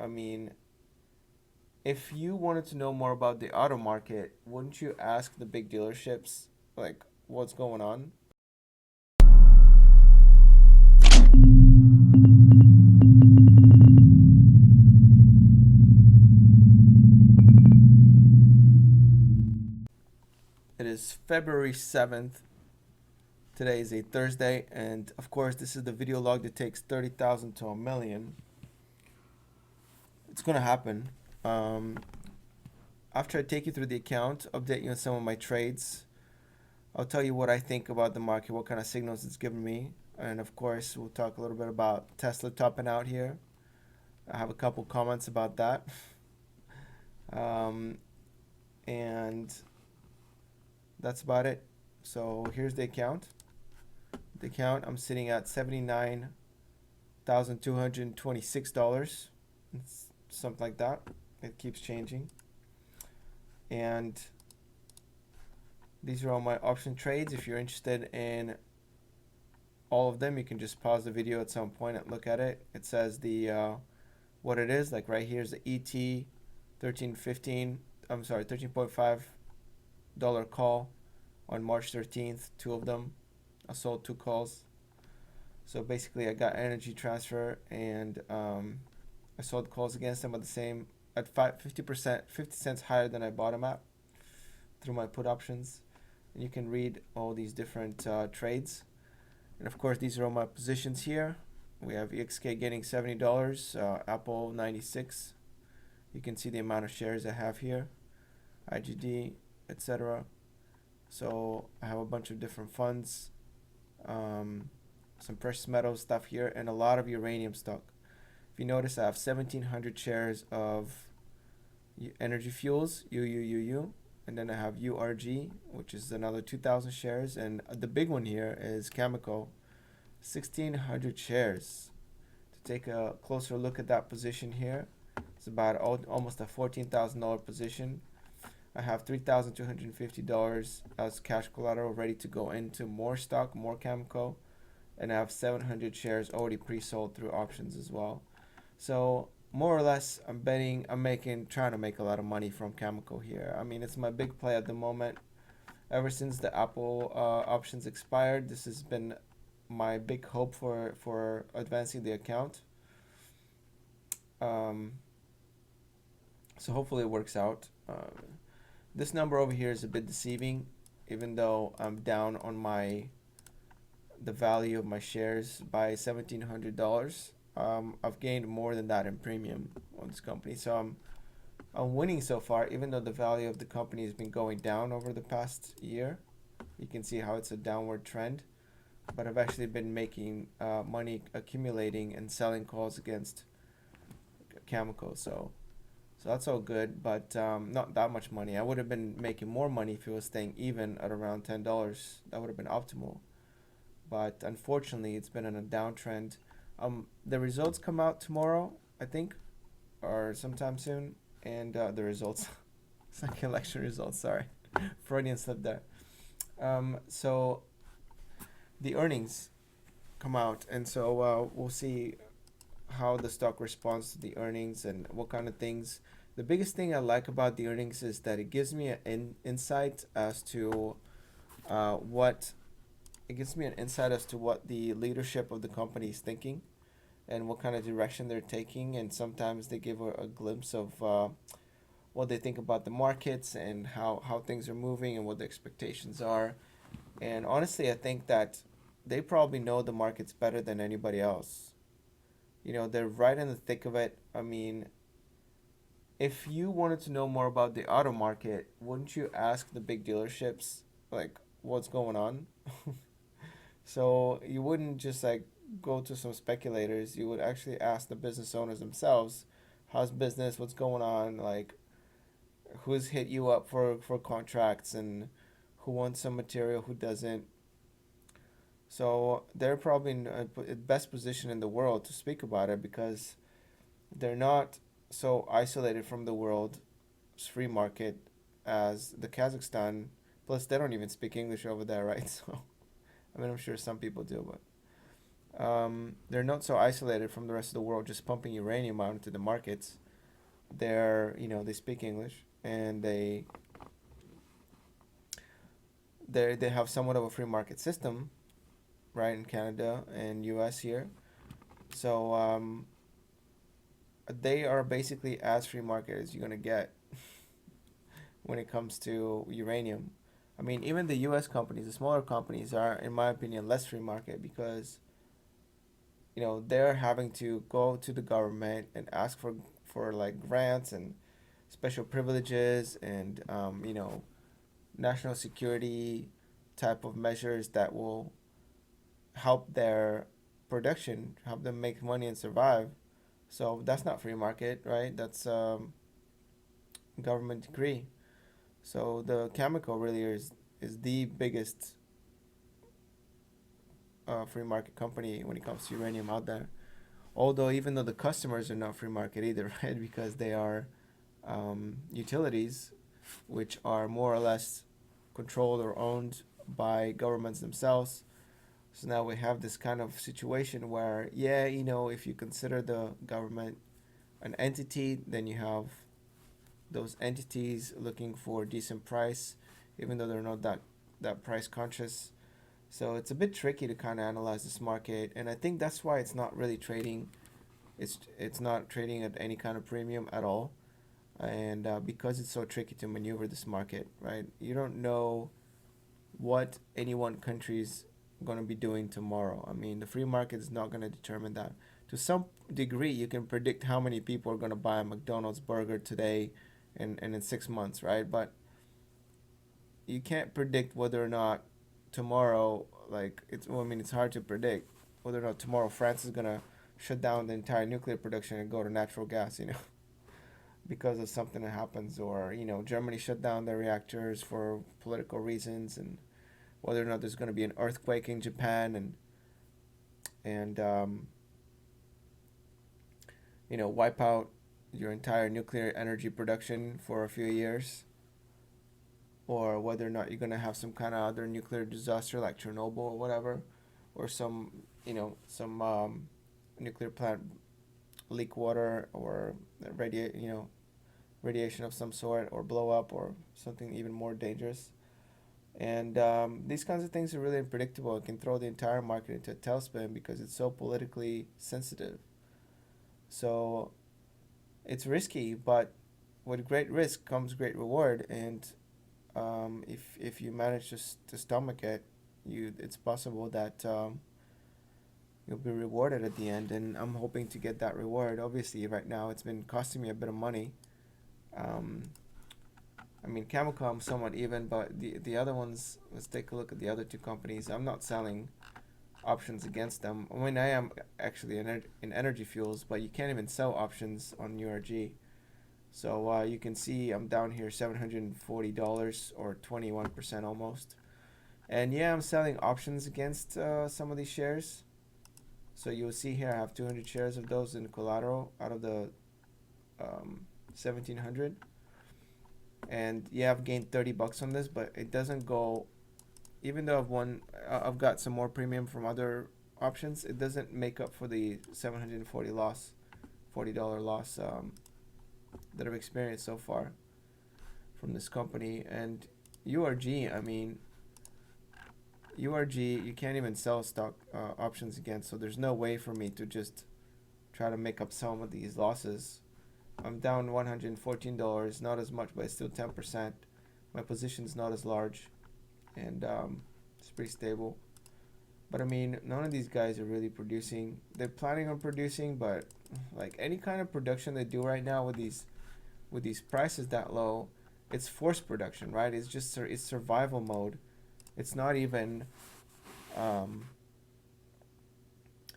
mean, if you wanted to know more about the auto market, wouldn't you ask the big dealerships, like, what's going on? It is February 7th. Today is a Thursday, and of course, this is the video log that takes 30,000 to a million. It's gonna happen. Um, After I take you through the account, update you on some of my trades, I'll tell you what I think about the market, what kind of signals it's given me, and of course, we'll talk a little bit about Tesla topping out here. I have a couple comments about that. Um, and that's about it. So here's the account. The account, I'm sitting at $79,226. It's something like that. It keeps changing. And these are all my option trades. If you're interested in all of them, you can just pause the video at some point and look at it. It says the what it is. Like right here is the ET 13.15. I'm sorry, $13.5 call on March 13th. Two of them. I sold two calls. So basically, I got energy transfer, and I sold calls against them at the same at 50%, 50 cents higher than I bought them at through my put options. And you can read all these different trades. And of course, these are all my positions here. We have EXK getting $70, Apple 96. You can see the amount of shares I have here, IGD, etc. So I have a bunch of different funds, some precious metal stuff here, and a lot of uranium stock. If you notice, I have 1,700 shares of Energy Fuels, UUUU, and then I have URG, which is another 2,000 shares, and the big one here is Cameco, 1,600 shares. To take a closer look at that position here, it's about almost a $14,000 position. I have $3,250 as cash collateral ready to go into more stock, more Cameco, and I have 700 shares already pre-sold through options as well. So more or less, I'm trying to make a lot of money from Cameco here. I mean, it's my big play at the moment. Ever since the Apple options expired, this has been my big hope for advancing the account. So hopefully it works out. This number over here is a bit deceiving, even though I'm down on the value of my shares by $1,700. I've gained more than that in premium on this company, so I'm winning so far, even though the value of the company has been going down over the past year. You can see how it's a downward trend, but I've actually been making money accumulating and selling calls against Cameco, so that's all good, but not that much money. I would have been making more money if it was staying even at around $10. That would have been optimal, but unfortunately, it's been in a downtrend. The results come out tomorrow, I think, or sometime soon, and the results, it's like election results. Sorry, Freudian slip there. So the earnings come out, and so we'll see how the stock responds to the earnings and what kind of things. The biggest thing I like about the earnings is that it gives me an insight as to what it gives me an insight as to what the leadership of the company is thinking and what kind of direction they're taking. And sometimes they give a glimpse of what they think about the markets and how things are moving and what the expectations are. And honestly, I think that they probably know the markets better than anybody else. You know, they're right in the thick of it. I mean, if you wanted to know more about the auto market, wouldn't you ask the big dealerships, like, what's going on? So you wouldn't just like go to some speculators. You would actually ask the business owners themselves, how's business, what's going on, like who's hit you up for contracts and who wants some material, who doesn't. So they're probably in the best position in the world to speak about it because they're not so isolated from the world's free market as the Kazakhstan. Plus, they don't even speak English over there, right? So, I mean, I'm sure some people do, but they're not so isolated from the rest of the world, just pumping uranium out into the markets. They speak English, and they have somewhat of a free market system, right, in Canada and U.S. here. So they are basically as free market as you're gonna get when it comes to uranium. I mean, even the U.S. companies, the smaller companies, are, in my opinion, less free market because they're having to go to the government and ask for like grants and special privileges and national security type of measures that will help their production, help them make money and survive. So that's not free market, right? That's government decree. So the Cameco really is the biggest free market company when it comes to uranium out there. Although even though the customers are not free market either, right? Because they are utilities, which are more or less controlled or owned by governments themselves. So now we have this kind of situation where, yeah, if you consider the government an entity, then you have those entities looking for a decent price, even though they're not that price conscious. So it's a bit tricky to kind of analyze this market, and I think that's why it's not really trading. It's not trading at any kind of premium at all, and because it's so tricky to maneuver this market, right? You don't know what any one country's going to be doing tomorrow. I mean, the free market is not going to determine that. To some degree, you can predict how many people are going to buy a McDonald's burger today and in 6 months, right? But you can't predict whether or not tomorrow, like, well, I mean, it's hard to predict whether or not tomorrow France is going to shut down the entire nuclear production and go to natural gas, because of something that happens, or, Germany shut down their reactors for political reasons, and whether or not there's going to be an earthquake in Japan and wipe out your entire nuclear energy production for a few years, or whether or not you're going to have some kind of other nuclear disaster like Chernobyl or whatever, or some nuclear plant leak water or radiation of some sort, or blow up, or something even more dangerous. And these kinds of things are really unpredictable. It can throw the entire market into a tailspin because it's so politically sensitive. So it's risky, but with great risk comes great reward. And if you manage to stomach it, it's possible that you'll be rewarded at the end. And I'm hoping to get that reward. Obviously, right now it's been costing me a bit of money. Um, I mean, Cameco, I'm somewhat even, but the other ones, let's take a look at the other two companies. I'm not selling options against them. I mean, I am actually in energy fuels, but you can't even sell options on URG. So you can see I'm down here $740 or 21% almost. And yeah, I'm selling options against some of these shares. So you'll see here I have 200 shares of those in collateral out of the 1700. And yeah, I've gained $30 on this, but it doesn't go. Even though I've got some more premium from other options, it doesn't make up for the 740 loss, $40 loss that I've experienced so far from this company. And URG, I mean, URG, you can't even sell stock options against, so there's no way for me to just try to make up some of these losses. I'm down $114, not as much, but it's still 10%. My position's not as large, and it's pretty stable. But I mean, none of these guys are really producing. They're planning on producing, but like any kind of production they do right now with these prices that low, it's forced production, right? It's survival mode. It's not even. Um,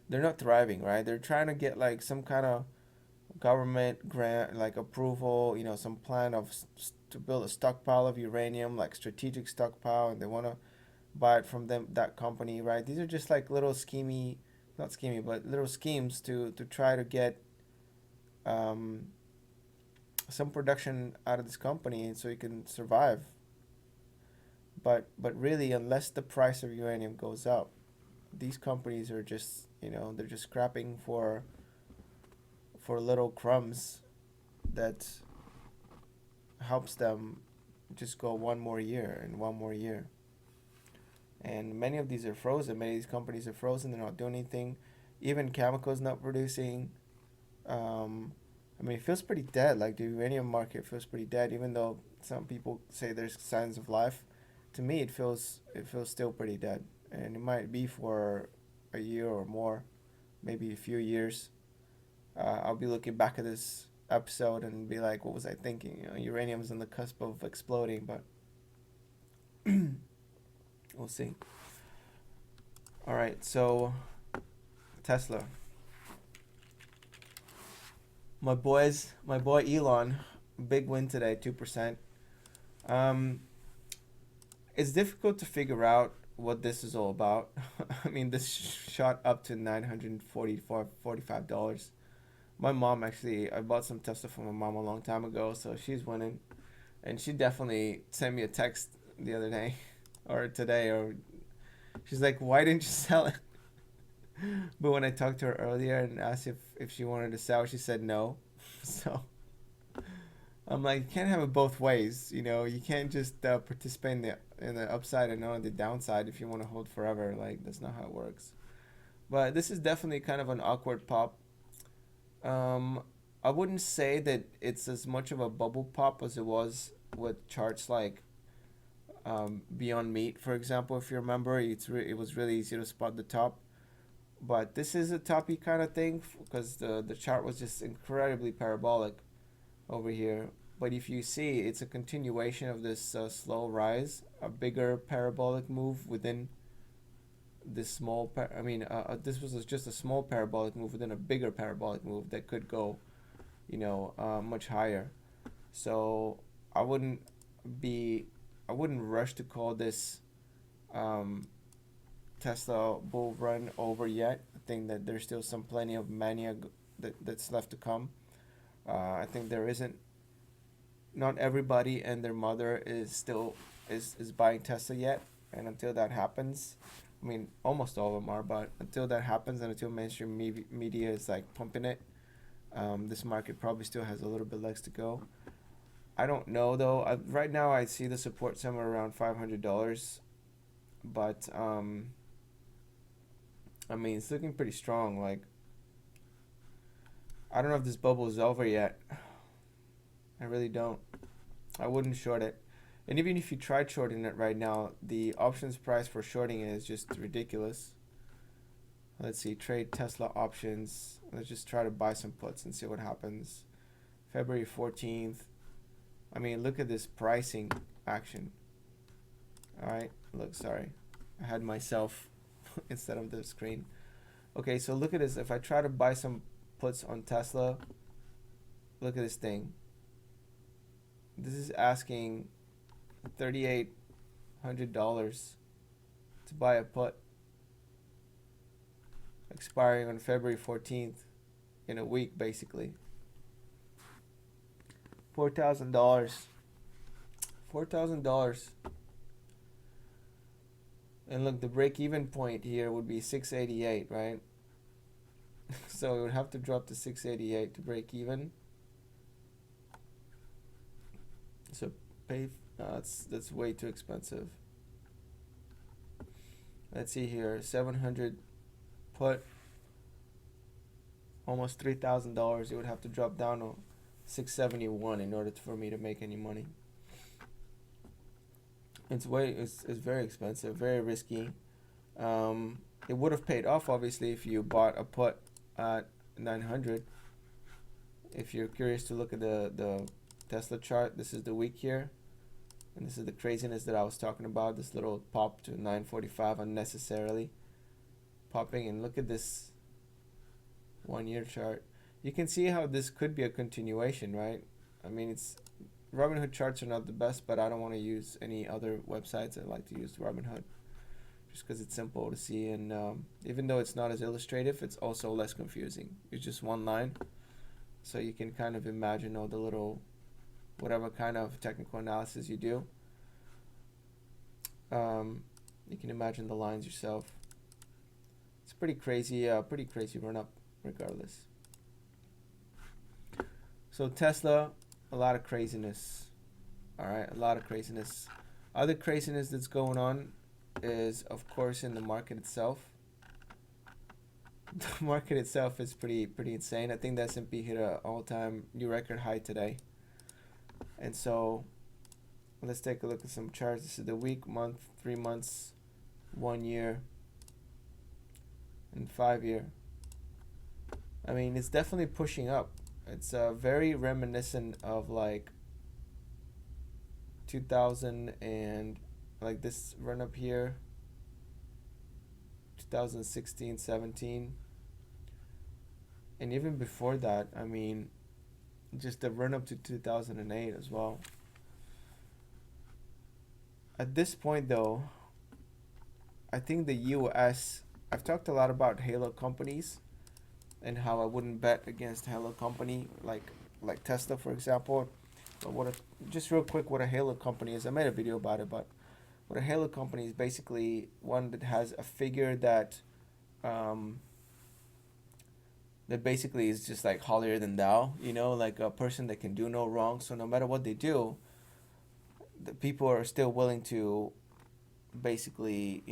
they're not thriving, right? They're trying to get like some kind of government grant, like approval, some plan to build a stockpile of uranium, like strategic stockpile, and they want to buy it from that company, right? These are just like little schemy, not schemy, but little schemes to try to get um, some production out of this company, and so you can survive. But really, unless the price of uranium goes up, these companies are just They're just scrapping for little crumbs that helps them just go one more year and one more year. And many of these are frozen. Many of these companies are frozen. They're not doing anything. Even Cameco is not producing. It feels pretty dead. Like the uranium market feels pretty dead, even though some people say there's signs of life. To me, it feels still pretty dead, and it might be for a year or more, maybe a few years. I'll be looking back at this episode and be like, what was I thinking? Uranium's on the cusp of exploding, but we'll see. All right, so Tesla. My boy Elon, big win today, 2%. It's difficult to figure out what this is all about. This shot up to $945. My mom actually, I bought some Tesla from my mom a long time ago, so she's winning. And she definitely sent me a text the other day, or today, or she's like, why didn't you sell it? But when I talked to her earlier and asked if she wanted to sell, she said no. So I'm like, you can't have it both ways. You can't just participate in the upside and not on the downside if you want to hold forever. Like, that's not how it works. But this is definitely kind of an awkward pop. I wouldn't say that it's as much of a bubble pop as it was with charts like Beyond Meat, for example. If you remember, it was really easy to spot the top. But this is a toppy kind of thing because the chart was just incredibly parabolic over here. But if you see, it's a continuation of this slow rise, a bigger parabolic move within this small. This was just a small parabolic move within a bigger parabolic move that could go, much higher. So I wouldn't rush to call this Tesla bull run over yet. I think that there's still plenty of mania that's left to come. I think there isn't. Not everybody and their mother is buying Tesla yet, and until that happens, almost all of them are. But until that happens, and until mainstream media is like pumping it, this market probably still has a little bit legs to go. I don't know though. Right now, I see the support somewhere around $500, but it's looking pretty strong. Like, I don't know if this bubble is over yet. I really don't. I wouldn't short it. And even if you tried shorting it right now, the options price for shorting it is just ridiculous. Let's see, trade Tesla options. Let's just try to buy some puts and see what happens. February 14th. Look at this pricing action. Alright, look, sorry. I had myself instead of the screen. Okay, so look at this. If I try to buy some puts on Tesla, look at this thing. This is asking $3,800 to buy a put expiring on February 14th, in a week basically. $4,000. And look, the break-even point here would be 688, right? So it would have to drop to 688 to break even. So that's way too expensive. Let's see here, 700 put, almost $3,000. It would have to drop down to 671 in order for me to make any money. It's very expensive, very risky. It would have paid off obviously if you bought a put at 900. If you're curious to look at the Tesla chart, this is the week here, and this is the craziness that I was talking about. This little pop to 945 unnecessarily popping, and look at this 1 year chart. You can see how this could be a continuation, right? It's Robinhood charts are not the best, but I don't want to use any other websites. I like to use Robinhood just because it's simple to see, and even though it's not as illustrative, it's also less confusing. It's just one line, so you can kind of imagine all the little, whatever kind of technical analysis you do. You can imagine the lines yourself. It's pretty crazy run up regardless. So Tesla, a lot of craziness. All right, a lot of craziness. Other craziness that's going on is, of course, in the market itself. The market itself is pretty insane. I think the S&P hit a all-time new record high today. And so let's take a look at some charts. This is the week, month, 3 months, 1 year, and 5 year. I mean, it's definitely pushing up. It's very reminiscent of like 2000 and like this run up here, 2016, 17, and even before that. I mean, just the run up to 2008 as well. At this point, though, I think the US. I've talked a lot about Halo companies and how I wouldn't bet against Halo company like Tesla, for example. But just real quick, what a Halo company is. I made a video about it, but what a Halo company is basically one that has a figure that that basically is just like holier than thou, like a person that can do no wrong. So no matter what they do, the people are still willing to basically,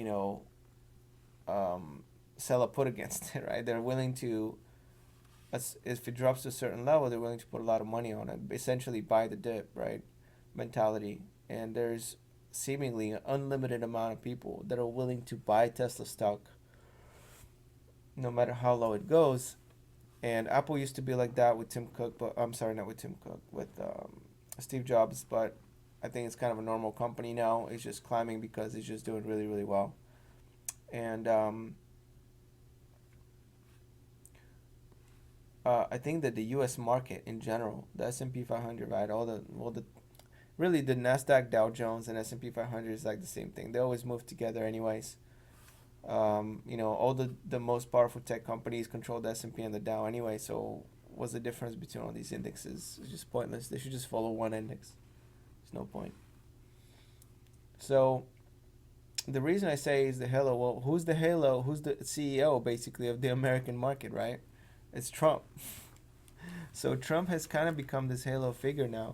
sell a put against it, right? They're willing to, if it drops to a certain level, they're willing to put a lot of money on it, essentially buy the dip, right? Mentality. And there's seemingly an unlimited amount of people that are willing to buy Tesla stock no matter how low it goes. And Apple used to be like that with Tim Cook, but I'm sorry, not with Tim Cook, with Steve Jobs, but I think it's kind of a normal company now. It's just climbing because it's just doing really, really well. And I think that the U.S. market in general, the S&P 500, right, really the Nasdaq, Dow Jones, and S&P 500 is like the same thing. They always move together, anyways. All the most powerful tech companies control the S&P and the Dow anyway. So what's the difference between all these indexes? It's just pointless. They should just follow one index. There's no point. So the reason I say is the halo. Well, who's the halo? Who's the CEO basically of the American market, right? It's Trump. So Trump has kind of become this halo figure now.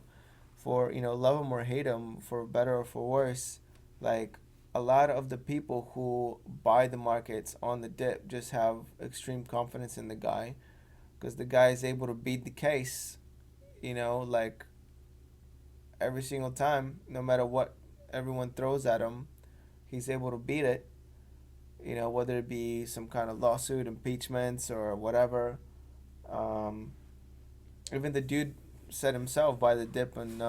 For love him or hate him, for better or for worse, like a lot of the people who buy the markets on the dip just have extreme confidence in the guy, because the guy is able to beat the case, like every single time, no matter what everyone throws at him, he's able to beat it. Whether it be some kind of lawsuit, impeachments, or whatever. Even the dude said himself, buy the dip in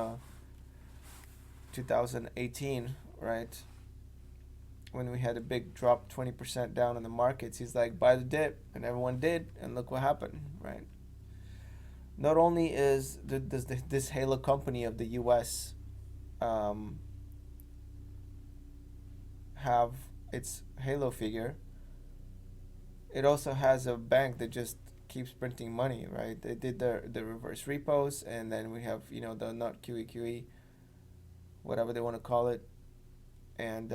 2018, right? When we had a big drop, 20% down in the markets, he's like, buy the dip, and everyone did, and look what happened, right? Not only does this Halo company of the U.S. Have its Halo figure, it also has a bank that just keeps printing money, right? They did the reverse repos, and then we have the not QE, whatever they want to call it, and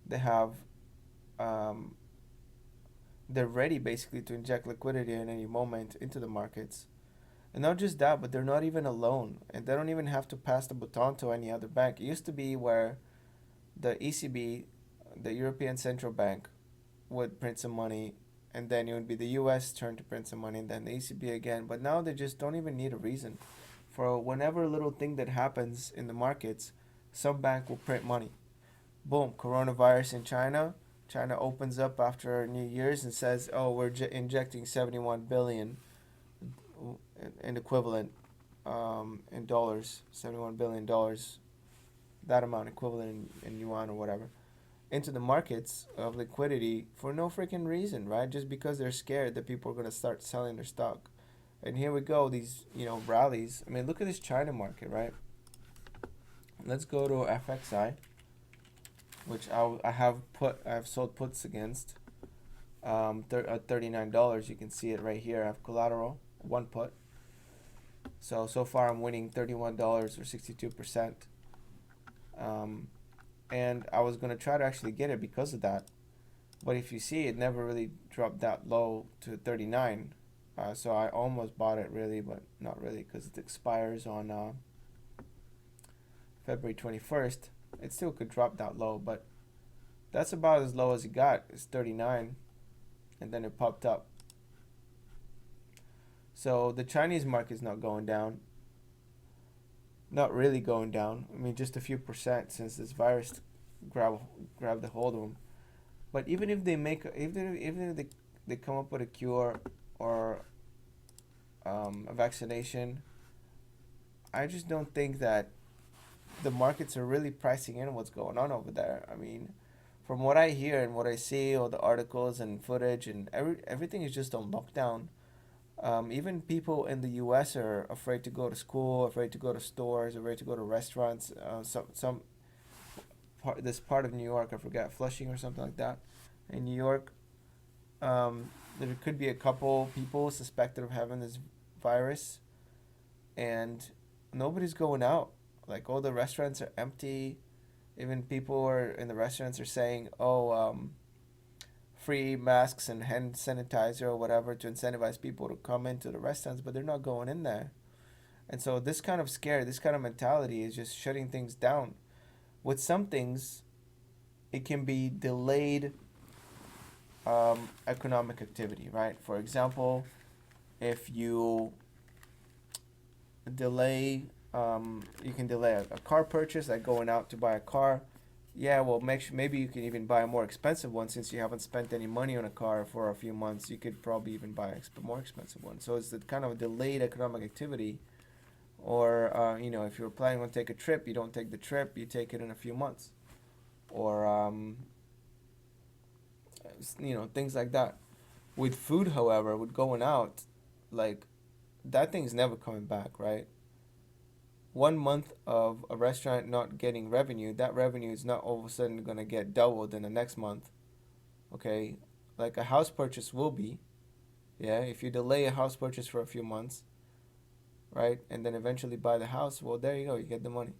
they have they're ready basically to inject liquidity at any moment into the markets. And not just that, but they're not even alone, and they don't even have to pass the baton to any other bank. It used to be where the ECB, the European Central Bank, would print some money, and then it would be the US turn to print some money, and then the ECB again. But now they just don't even need a reason. For whenever little thing that happens in the markets, some bank will print money. Boom, coronavirus in China. China opens up after New Year's and says, "Oh, we're injecting 71 billion in equivalent in dollars, 71 billion dollars, that amount equivalent in yuan or whatever, into the markets of liquidity for no freaking reason, right? Just because they're scared that people are going to start selling their stock. And here we go, these rallies. I mean, look at this China market, right? Let's go to FXI, which I have sold puts against at $39. You can see it right here. I have collateral, one put. So far I'm winning $31 or 62%. And I was gonna try to actually get it because of that. But if you see, it never really dropped that low to 39. So I almost bought it really, but not really because it expires on February 21st. It still could drop that low, but that's about as low as it got. It's 39, and then it popped up. So the Chinese market is not going down. Not really going down. I mean, just a few percent since this virus grab grabbed the hold of them. But even if they make, even if they come up with a cure or a vaccination, I just don't think that the markets are really pricing in what's going on over there. I mean, from what I hear and what I see, all the articles and footage and everything is just on lockdown. Even people in the U.S. are afraid to go to school, afraid to go to stores, afraid to go to restaurants. This part of New York, I forget, Flushing or something like that, in New York, there could be a couple people suspected of having this virus, and nobody's going out. Like all the restaurants are empty. Even people are in the restaurants are saying, "Oh, free masks and hand sanitizer or whatever to incentivize people to come into the restaurants," but they're not going in there. And so this kind of scare, this kind of mentality is just shutting things down. With some things, it can be delayed economic activity, right? For example, if you delay, you can delay a car purchase, like going out to buy a car. Yeah, well, maybe you can even buy a more expensive one since you haven't spent any money on a car for a few months. You could probably even buy a more expensive one. So it's the kind of delayed economic activity. Or if you're planning on take a trip, you don't take the trip, you take it in a few months. Or things like that. With food, however, with going out, like that thing's never coming back, right? 1 month of a restaurant not getting revenue, that revenue is not all of a sudden going to get doubled in the next month. Okay, like a house purchase will be. Yeah, if you delay a house purchase for a few months, right, and then eventually buy the house, well, there you go, you get the money,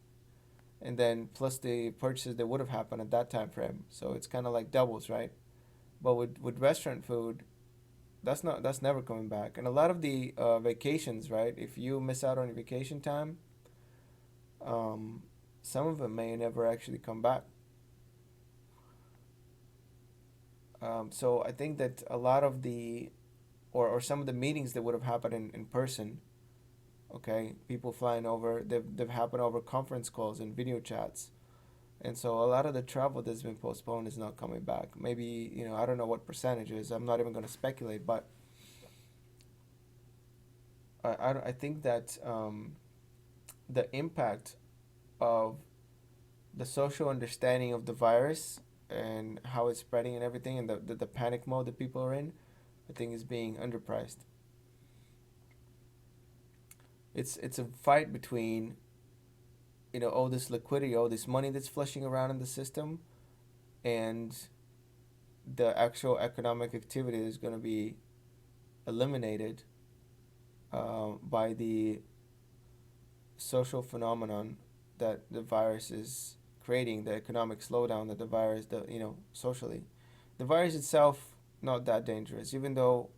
and then plus the purchases that would have happened at that time frame. So it's kind of like doubles, right? But with restaurant food, that's never coming back. And a lot of the vacations, right? If you miss out on your vacation time, um, some of it may never actually come back. So I think that a lot of the or some of the meetings that would have happened in person, okay, people flying over, they've happened over conference calls and video chats. And so a lot of the travel that's been postponed is not coming back. Maybe, I don't know what percentages. I'm not even going to speculate, but I think that the impact of the social understanding of the virus and how it's spreading and everything and the panic mode that people are in, I think is being underpriced. It's a fight between all this liquidity, all this money that's flushing around in the system, and the actual economic activity is going to be eliminated by the social phenomenon that the virus is creating, the economic slowdown that the virus, socially. The virus itself, not that dangerous, even though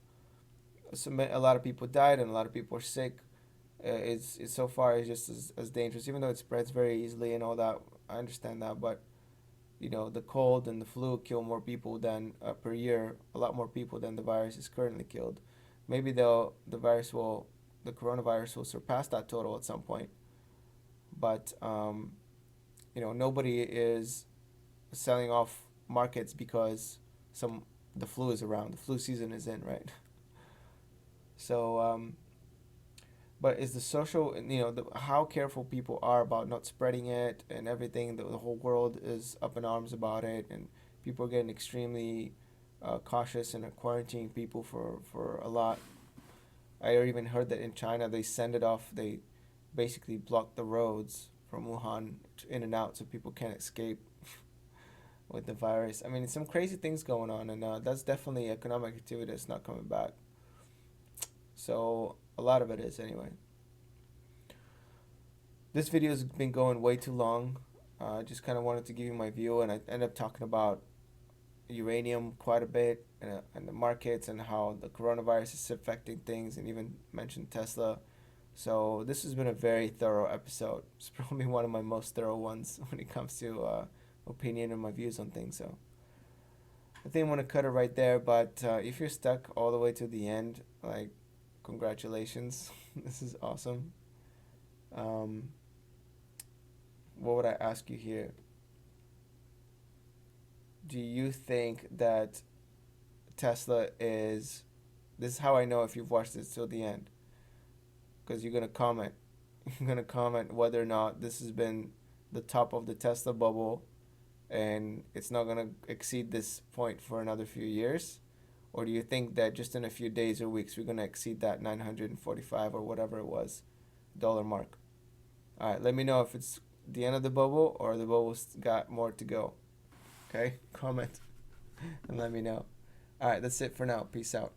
a lot of people died and a lot of people are sick. It's so far it's just as dangerous, even though it spreads very easily and all that. I understand that, but the cold and the flu kill more people than per year, a lot more people than the virus is currently killed. Maybe the coronavirus will surpass that total at some point. But nobody is selling off markets because the flu is around. The flu season is in, right? So, but is the social, how careful people are about not spreading it and everything. The whole world is up in arms about it, and people are getting extremely cautious and are quarantining people for a lot. I even heard that in China they send it off. They basically block the roads from Wuhan in and out so people can't escape with the virus. I mean, some crazy things going on, and that's definitely economic activity that's not coming back. So a lot of it is anyway. This video has been going way too long. I just kind of wanted to give you my view, and I ended up talking about uranium quite a bit and the markets and how the coronavirus is affecting things, and even mentioned Tesla. So this has been a very thorough episode. It's probably one of my most thorough ones when it comes to opinion and my views on things. So I think I'm gonna cut it right there. But if you're stuck all the way to the end, like, congratulations, this is awesome. Um, what would I ask you here? Do you think that Tesla is? This is how I know if you've watched this till the end, because you're gonna comment. You're gonna comment whether or not this has been the top of the Tesla bubble, and it's not gonna exceed this point for another few years, or do you think that just in a few days or weeks we're gonna exceed that 945 or whatever it was dollar mark? All right, let me know if it's the end of the bubble or the bubble's got more to go. Okay, comment and let me know. All right, that's it for now. Peace out.